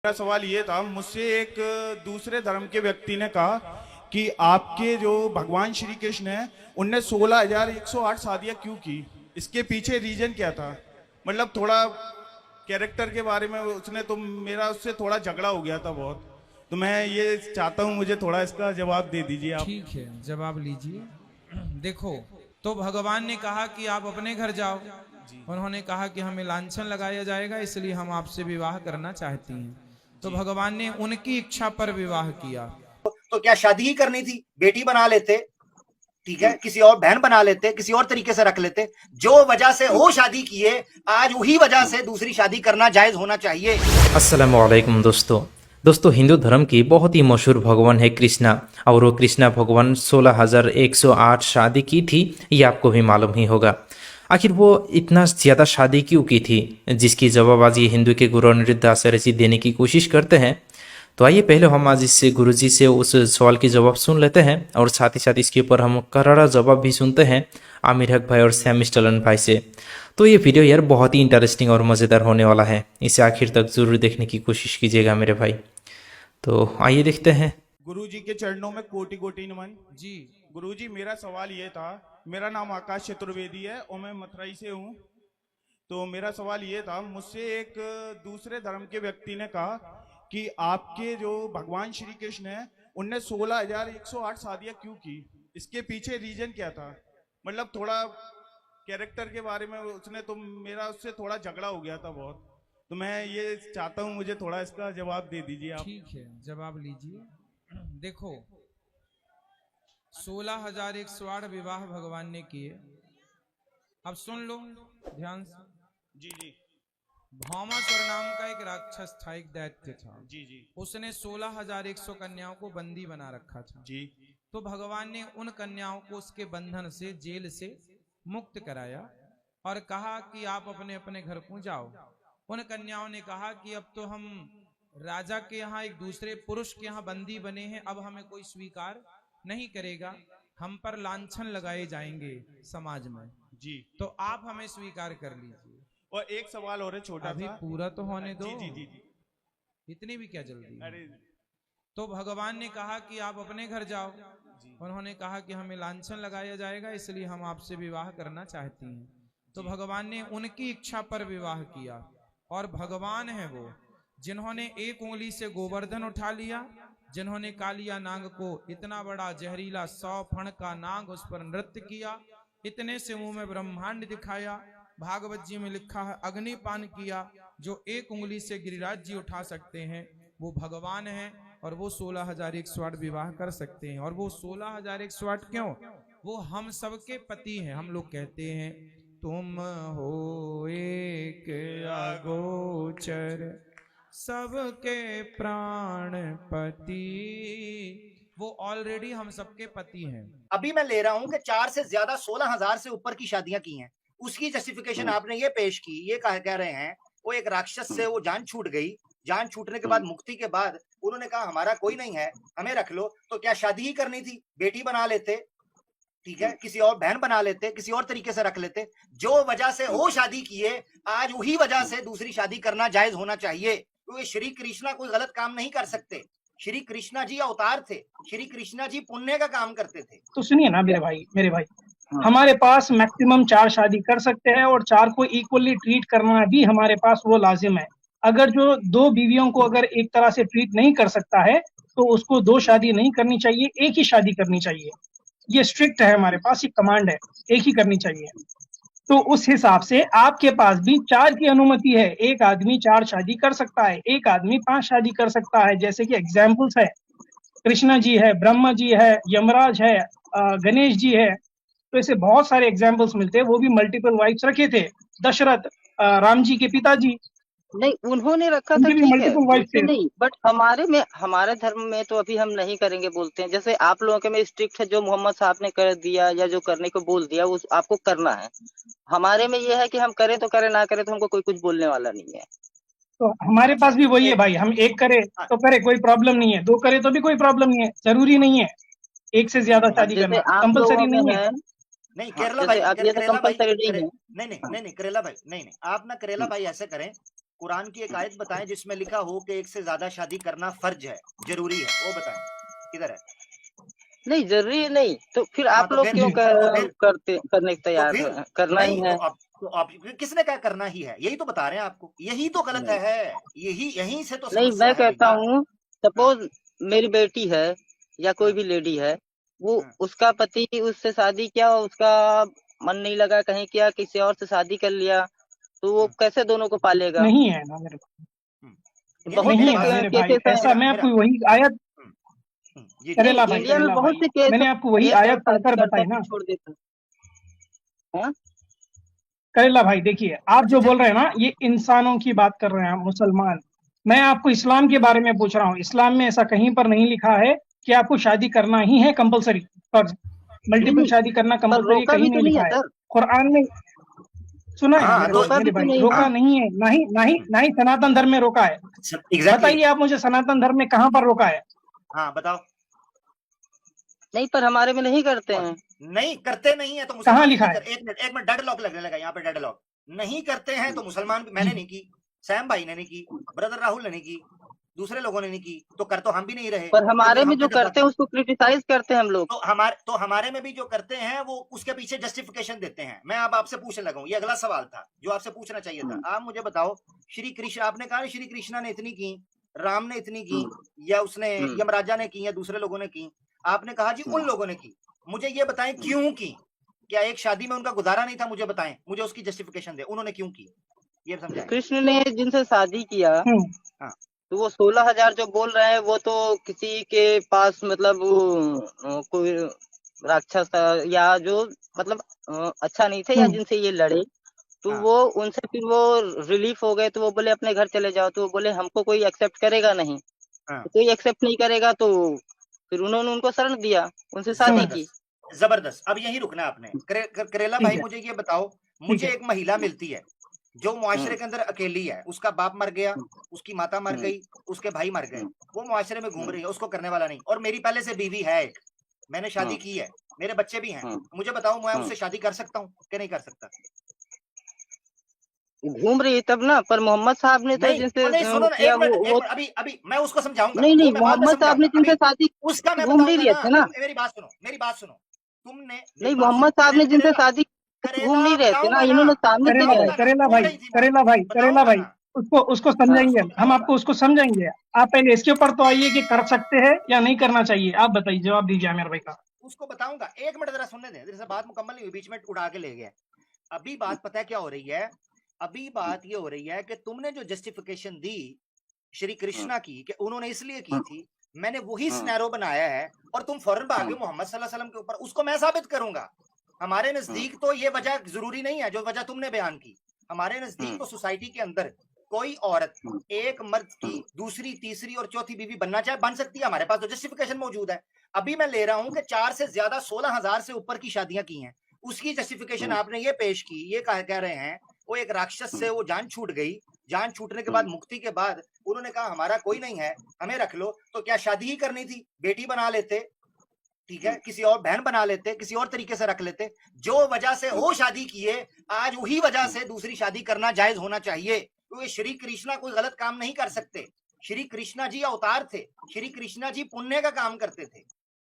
मेरा सवाल ये था, मुझसे एक दूसरे धर्म के व्यक्ति ने कहा कि आपके जो भगवान श्री कृष्ण हैं उनने 16,108 शादियां क्यों की, इसके पीछे रीजन क्या था। मतलब थोड़ा कैरेक्टर के बारे में उसने, तो मेरा उससे थोड़ा झगड़ा हो गया था बहुत। तो मैं ये चाहता हूँ, मुझे थोड़ा इसका जवाब दे दीजिए आप। ठीक है, जवाब लीजिए। देखो, तो भगवान ने कहा कि आप अपने घर जाओ। उन्होंने कहा कि हमें लांछन लगाया जाएगा, इसलिए हम आपसे विवाह करना चाहती हैं। तो जी भगवान ने उनकी इच्छा पर विवाह किया। तो क्या शादी ही करनी थी? बेटी बना लेते, ठीक है, किसी और बहन बना लेते, किसी और तरीके से रख लेते। जो वजह से वो शादी किए, आज वही वजह से दूसरी शादी करना जायज होना चाहिए। अस्सलाम वालेकुम दोस्तों हिंदू धर्म की बहुत ही मशहूर भगवान है कृष्णा। और वो कृष्णा भगवान 16,108 शादी की थी, ये आपको भी मालूम ही होगा। आखिर वो इतना ज़्यादा शादी क्यों की थी, जिसकी जवाब आज ये हिंदू के गुरु अनिरुद्ध आचार्य जी देने की कोशिश करते हैं। तो आइए पहले हम आज इससे गुरु जी से उस सवाल की जवाब सुन लेते हैं, और साथ ही साथ इसके ऊपर हम करारा जवाब भी सुनते हैं आमिर हक भाई और सैम स्टलन भाई से। तो ये वीडियो यार बहुत ही इंटरेस्टिंग और मज़ेदार होने वाला है, इसे आखिर तक ज़रूर देखने की कोशिश कीजिएगा मेरे भाई। तो आइए देखते हैं। गुरु जी के चरणों में कोटि कोटि नमन। जी, गुरु जी, मेरा सवाल ये था, मेरा नाम आकाश चतुर्वेदी है और मैं मथुराई से हूँ। तो मेरा सवाल ये था, मुझसे एक दूसरे धर्म के व्यक्ति ने कहा कि आपके जो भगवान श्री कृष्ण हैं उनने 16,108 शादियां क्यों की, इसके पीछे रीजन क्या था। मतलब थोड़ा कैरेक्टर के बारे में उसने, तो मेरा उससे थोड़ा झगड़ा हो गया था बहुत। तो मैं ये चाहता हूँ, मुझे थोड़ा इसका जवाब दे दीजिए आप। ठीक है, जवाब लीजिए। देखो, 16,108 विवाह भगवान ने किए। अब सुन लो ध्यान से। जी जी भौमासुर नाम का एक राक्षस था, एक दैत्य था। जी जी उसने 16,100 कन्याओं को बंदी बना रखा था। जी तो भगवान ने उन कन्याओं को उसके बंधन से, जेल से मुक्त कराया और कहा कि आप अपने अपने घर को जाओ। उन कन्याओं ने कहा कि अब तो हम राजा के यहाँ, एक दूसरे पुरुष के यहाँ बंदी बने हैं, अब हमें कोई स्वीकार नहीं करेगा, हम पर लांछन लगाए जाएंगे समाज में, जी। तो आप हमें स्वीकार कर लीजिए। और एक सवाल और है छोटा अभी सा। पूरा तो होने दो, जी जी जी जी। इतनी भी क्या जल्दी है? अरे तो भगवान ने कहा कि आप अपने घर जाओ। उन्होंने कहा कि हमें लांछन लगाया जाएगा, इसलिए हम आपसे विवाह करना चाहती हैं। तो भगवान ने उनकी इच्छा पर विवाह किया। और भगवान है वो जिन्होंने एक उंगली से गोवर्धन उठा लिया, जिन्होंने कालिया नाग को, इतना बड़ा जहरीला 100 फण का नाग, उस पर नृत्य किया, इतने से मुंह में ब्रह्मांड दिखाया। भागवत जी में लिखा है अग्निपान किया। जो एक उंगली से गिरिराज जी उठा सकते हैं वो भगवान है, और वो 16,108 विवाह कर सकते हैं। और वो 16,108 क्यों? वो हम सबके पति हैं। हम लोग कहते हैं तुम हो एक अगोचर सबके प्राणपति, वो ऑलरेडी हम सबके पति हैं। अभी मैं ले रहा हूं कि 4 से ज्यादा 16,000 से ऊपर की शादियां की हैं। उसकी जस्टिफिकेशन आपने ये पेश की, ये कह रहे हैं वो एक राक्षस से वो जान छूट गई। जान छूटने के बाद, मुक्ति के बाद उन्होंने कहा हमारा कोई नहीं है, हमें रख लो। तो क्या शादी ही करनी थी? बेटी बना लेते, ठीक है, किसी और बहन बना लेते, किसी और तरीके से रख लेते। जो वजह से वो शादी किए, आज वही वजह से दूसरी शादी करना जायज होना चाहिए। क्योंकि श्री कृष्णा कोई गलत काम नहीं कर सकते। श्री कृष्णा जी अवतार थे, श्री कृष्णा जी पुण्य का काम करते थे। तो सुनिए ना मेरे भाई, हमारे पास मैक्सिमम 4 शादी कर सकते हैं और 4 को इक्वली ट्रीट करना भी हमारे पास वो लाजिम है। अगर जो 2 बीवियों को अगर एक तरह से ट्रीट नहीं कर सकता है तो उसको 2 शादी नहीं करनी चाहिए, एक ही शादी करनी चाहिए। ये स्ट्रिक्ट है, हमारे पास ये कमांड है, एक ही करनी चाहिए। तो उस हिसाब से आपके पास भी 4 की अनुमति है। एक आदमी 4 शादी कर सकता है, एक आदमी 5 शादी कर सकता है। जैसे कि एग्जाम्पल्स है, कृष्णा जी है, ब्रह्मा जी है, यमराज है, गणेश जी है। तो ऐसे बहुत सारे एग्जाम्पल्स मिलते हैं। वो भी मल्टीपल वाइफ्स रखे थे। दशरथ, राम जी के पिताजी, नहीं, उन्होंने रखा था, उनके भी ठीक है, मल्टीपल वाइफ उसमें थे। नहीं, बट हमारे में, हमारे धर्म में तो अभी हम नहीं करेंगे बोलते हैं। जैसे आप लोगों के में स्ट्रिक्ट है, जो मोहम्मद साहब ने कर दिया या जो करने को बोल दिया उस आपको करना है। हमारे में ये है कि हम करें तो करें, ना करें तो हमको कोई कुछ बोलने वाला नहीं है। तो हमारे पास भी वही है भाई, हम एक करे तो करे, कोई प्रॉब्लम नहीं है, 2 करे तो भी कोई प्रॉब्लम नहीं है। जरूरी नहीं है एक से ज्यादा अब शादी जैसे करना, आप कंपलसरी लोगों में नहीं है। है, नहीं हाँ, केरला जैसे भाई, अब ये तो करेला भाई, कंपलसरी नहीं है। नहीं नहीं नहीं नहीं, करेला भाई, नहीं नहीं, आप ना करेला भाई ऐसे करें कुरान की एक आयत बताएं जिसमें लिखा हो कि एक से ज्यादा शादी करना फर्ज है, जरूरी है, वो बताएं किधर है। नहीं जरूरी नहीं, तो फिर हाँ आप तो लोग फिर क्यों तो फिर करने को तो तैयार फिर हैं? करना ही नहीं है। तो आप किसने कहा करना ही है, यही तो बता रहे हैं आपको, यही तो गलत नहीं, है, यहीं से तो नहीं समस्या मैं है कहता भैया। हूँ, हाँ, सपोज मेरी बेटी है या कोई हाँ, भी लेडी है, वो हाँ, उसका पति उससे शादी किया, उसका मन नहीं लगा, कहीं किया, किसी और से शादी कर लिया, तो वो हाँ, कैसे दोनों को पालेगा? नहीं है ना मेरे हम्म। ये नहीं, बहुत नहीं मेरी से है बात मेरे सुनिए, भाई, केसेस हैं। ऐसा मैं मेरा आपको वही आयत, हम्म, जी जी, नहीं, करेला भाई, इंडिया में करेला बहुत भाई, से केस मैंने आपको वही है कि आयत शादी पढ़कर करता बताई है ना। फिर छोड़ देता है। हाँ? करेला भाई देखिए, आप अच्छा जो चल, बोल रहे हैं ना, ये इंसानों की बात कर रहे हैं, मुसलमान। मैं आपको इस्लाम के बारे में पूछ रहा हूँ। इस्लाम में ऐसा कहीं पर नहीं लिखा है कि आपको शादी करना ही है कंपलसरी, फर्ज। नहीं मल्टीपल नहीं, शादी करना पर कंपलसरी रोका कहीं भी तो नहीं नहीं है लिखा है। सर, कुरान में सुना है हाँ तो मेरे रोका भी तो भाई, नहीं रोका है। हाँ नहीं है, ना ही सनातन धर्म में रोका है। एग्जैक्टली, बताइए आप मुझे, सनातन धर्म में कहाँ पर रोका है? हाँ बताओ। नहीं, पर हमारे में नहीं करते और हैं। नहीं करते नहीं है तो कहाँ मुसलमान भी लिखा नहीं है? कर, एक मिनट डेड लॉक लगने लगा यहाँ पे, डेड लॉक। नहीं करते हैं तो मुसलमान भी, जी। मैंने नहीं की, सैम भाई ने नहीं की, ब्रदर राहुल ने नहीं की, दूसरे लोगों ने नहीं की, तो कर तो हम भी नहीं रहे, पर तो हमारे फिर में हम जो पे जब करते हैं उसको क्रिटिसाइज करते हैं हम लोग। तो हमारे में भी जो करते हैं वो उसके पीछे जस्टिफिकेशन देते हैं। मैं अब आपसे पूछने लगा हूं, ये अगला सवाल था जो आपसे पूछना चाहिए था। आप मुझे बताओ, श्री कृष्ण, आपने कहा श्री कृष्णा ने इतनी की, राम ने इतनी की, या उसने यमराजा ने की, या दूसरे लोगों ने की? आपने कहा जी उन लोगों ने की। मुझे ये बताएं क्यों की? क्या एक शादी में उनका गुजारा नहीं था? मुझे बताएं, मुझे उसकी जस्टिफिकेशन दे, उन्होंने क्यों की, ये समझाएं। कृष्ण ने जिनसे शादी किया, हम्म। हाँ, तो वो 16,000 जो बोल रहे हैं वो तो किसी के पास मतलब कोई राक्षस था, या जो मतलब अच्छा नहीं थे, या हम्म। जिनसे ये लड़े, तो हाँ, वो उनसे फिर वो रिलीफ हो गए, तो वो बोले अपने घर चले जाओ, तो वो बोले हमको कोई एक्सेप्ट करेगा नहीं, हाँ, तो कोई एक्सेप्ट नहीं करेगा, तो फिर उन्होंने उनको शरण दिया, उनसे शादी की। जबरदस्त, जबरदस्त। अब यही रुकना आपने। करेला ठीक भाई है, मुझे ये बताओ, ठीक मुझे है। एक महिला मिलती है जो मुआशरे हम्म, के अंदर अकेली है, उसका बाप मर गया, उसकी माता मर हम्म, गई, उसके भाई मर गए, हम्म, वो मुआशरे में घूम हम्म, रही है, उसको करने वाला नहीं, और मेरी पहले से बीवी है एक, मैंने शादी हम्म, की है, मेरे बच्चे भी हैं। हम्म, मुझे बताओ, मैं हम्म। उससे शादी कर सकता हूँ कि नहीं कर सकता? घूम रही है तब ना, पर मोहम्मद साहब ने तो नहीं जिनसे और नहीं, सुनो ना, किया एक मिनट, अभी अभी मैं उसको समझाऊंगा, नहीं वो नहीं, मैं बाद में मोहम्मद साहब ने समझाऊंगा, जिनसे अभी शादी उसका मैं घूम नहीं बताऊंगा रहे ना। थे ना। मेरी बात सुनो, मेरी बात सुनो, तुमने नहीं, मेरी बात सुनो, मोहम्मद साहब ने जिनसे करेला, शादी घूम करेला नहीं रहे थे ना, बताऊंगा ना, इन्होंने सामने से करेला किया भाई, है। बताऊंगा ना, बोल रही थी बात, करेला बताऊंगा भाई, ना, उसको हाँ, समझाएंगे, उसको हम बताऊंगा। आपको उसको समझाएंगे। आप पहले इसके ऊपर तो आइए कि कर सकते हैं या नहीं करना चाहिए। आप बताइए, जवाब दीजिए आमिर भाई का। उसको बताऊंगा, एक मिनट जरा सुनने दे, जैसे बात मुकम्मल नहीं हुई, बीच में उड़ा के ले गया। अभी बात पता है क्या हो रही है? अभी बात ये हो रही है कि तुमने जो जस्टिफिकेशन दी श्री कृष्णा की कि उन्होंने इसलिए की थी, मैंने वही स्नैरो बनाया है, और तुम फौरन भागे मोहम्मद सल्लल्लाहु अलैहि वसल्लम के ऊपर। उसको मैं साबित करूंगा। हमारे नजदीक तो ये वजह जरूरी नहीं है जो वजह तुमने बयान की। हमारे नजदीक तो सोसाइटी के अंदर कोई औरत एक मर्द की दूसरी, तीसरी और चौथी बीवी बनना चाहे बन सकती है। हमारे पास तो जस्टिफिकेशन मौजूद है। अभी मैं ले रहा हूं कि 4 से ज्यादा 16,000 से ऊपर की शादियां की हैं, उसकी जस्टिफिकेशन आपने ये पेश की। ये कह रहे हैं वो एक राक्षस से वो जान छूट गई, जान छूटने के बाद, मुक्ति के बाद उन्होंने कहा हमारा कोई नहीं है, हमें रख लो। तो क्या शादी ही करनी थी? बेटी बना लेते, ठीक है, किसी और बहन बना लेते, किसी और तरीके से रख लेते। जो वजह से वो शादी किए, आज वही वजह से दूसरी शादी करना जायज होना चाहिए, क्योंकि श्री कृष्णा कोई गलत काम नहीं कर सकते। श्री कृष्णा जी अवतार थे, श्री कृष्णा जी पुण्य का काम करते थे।